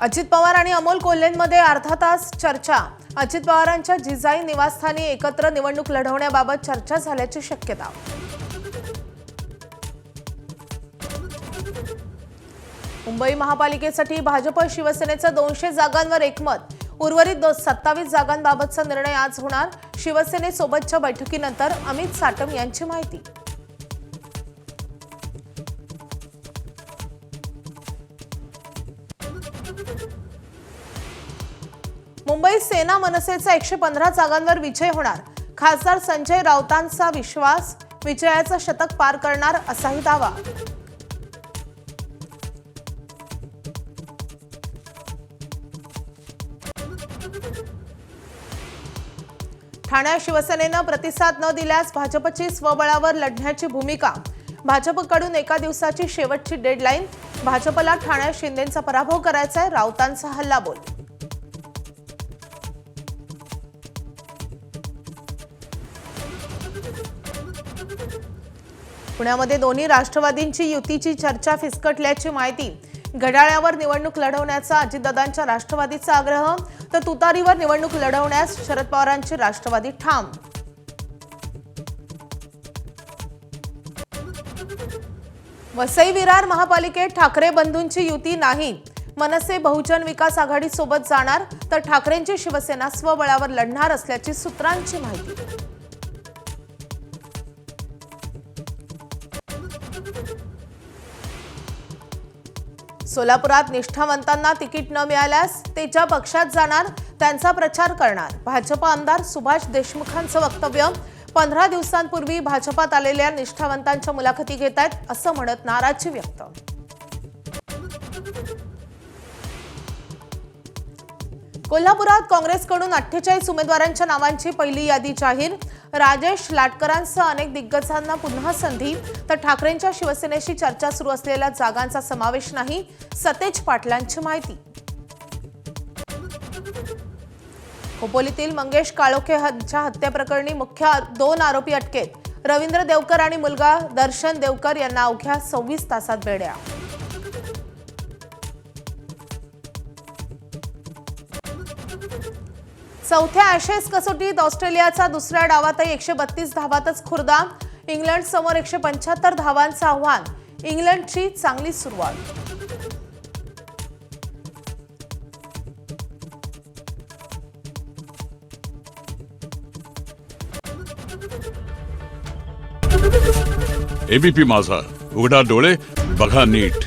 अजित पवार आणि अमोल कोल्हेंमध्ये अर्धा तास चर्चा। अजित पवारांच्या जिजाई निवासस्थानी एकत्र निवडणूक लढवण्याबाबत चर्चा झाल्याची शक्यता। मुंबई महापालिकेसाठी भाजप शिवसेनेचं 200 जागांवर एकमत। उर्वरित 27 जागांबाबतचा निर्णय आज होणार। शिवसेनेसोबतच्या बैठकीनंतर अमित साटम यांची माहिती। मुंबई सेना मनसेचा 115 जागांवर विजय होणार। खासदार संजय राऊतांचा विश्वास, विजयाचं शतक पार करणार असाही दावा। ठाण्यात शिवसेनेनं प्रतिसाद न दिल्यास भाजपची स्वबळावर लढण्याची भूमिका। भाजपकडून एका दिवसाची शेवटची डेडलाईन। भाजपला ठाण्यात शिंदेंचा पराभव करायचा आहे, राऊतांचा हल्लाबोल। पुण्यामध्ये दोन्ही राष्ट्रवादींची युतीची चर्चा फिसकटल्याची माहिती। घड्याळावर निवडणूक लढवण्याचा अजितदादांच्या राष्ट्रवादीचा आग्रह, तर तुतारीवर निवडणूक लढवण्यास शरद पवारांची राष्ट्रवादी ठाम। वसई विरार महापालिकेत ठाकरे बंधूंची युती नाही। मनसे बहुजन विकास आघाडी सोबत जाणार, तर ठाकरेंची शिवसेना स्वबळावर लढणार असल्याची सूत्रांची माहिती। सोलापुरात निष्ठावंतांना तिकीट न मिळाल्यास ते ज्या पक्षात जाणार त्यांचा प्रचार करणार। भाजप आमदार सुभाष देशमुखांचं वक्तव्य। 15 दिवसांपूर्वी भाजपात आलेल्या निष्ठावंतांच्या मुलाखती घेत आहेत असं म्हणत नाराजी व्यक्त। कोल्हापुरात काँग्रेसकडून 48 उमेदवारांच्या नावांची पहिली यादी जाहीर। राजेश लाटकरांसह अनेक दिग्गजांना पुन्हा संधी, तर ठाकरेंच्या शिवसेनेशी चर्चा सुरू असलेल्या जागांचा समावेश नाही। सतेज पाटलांची माहिती। खोपोलीतील मंगेश काळोखे यांच्या हत्येप्रकरणी मुख्य 2 आरोपी अटकेत। रवींद्र देवकर आणि मुलगा दर्शन देवकर यांना अवघ्या 26 तासात बेड्या। चौथ्या ॲशेस कसोटीत ऑस्ट्रेलियाचा दुसऱ्या डावातही 132 धावातच खुर्दा। इंग्लंड समोर 175 धावांचं आव्हान। इंग्लंडची चांगली सुरुवात। एबीपी माझा, उघडा डोळे बघा नीट।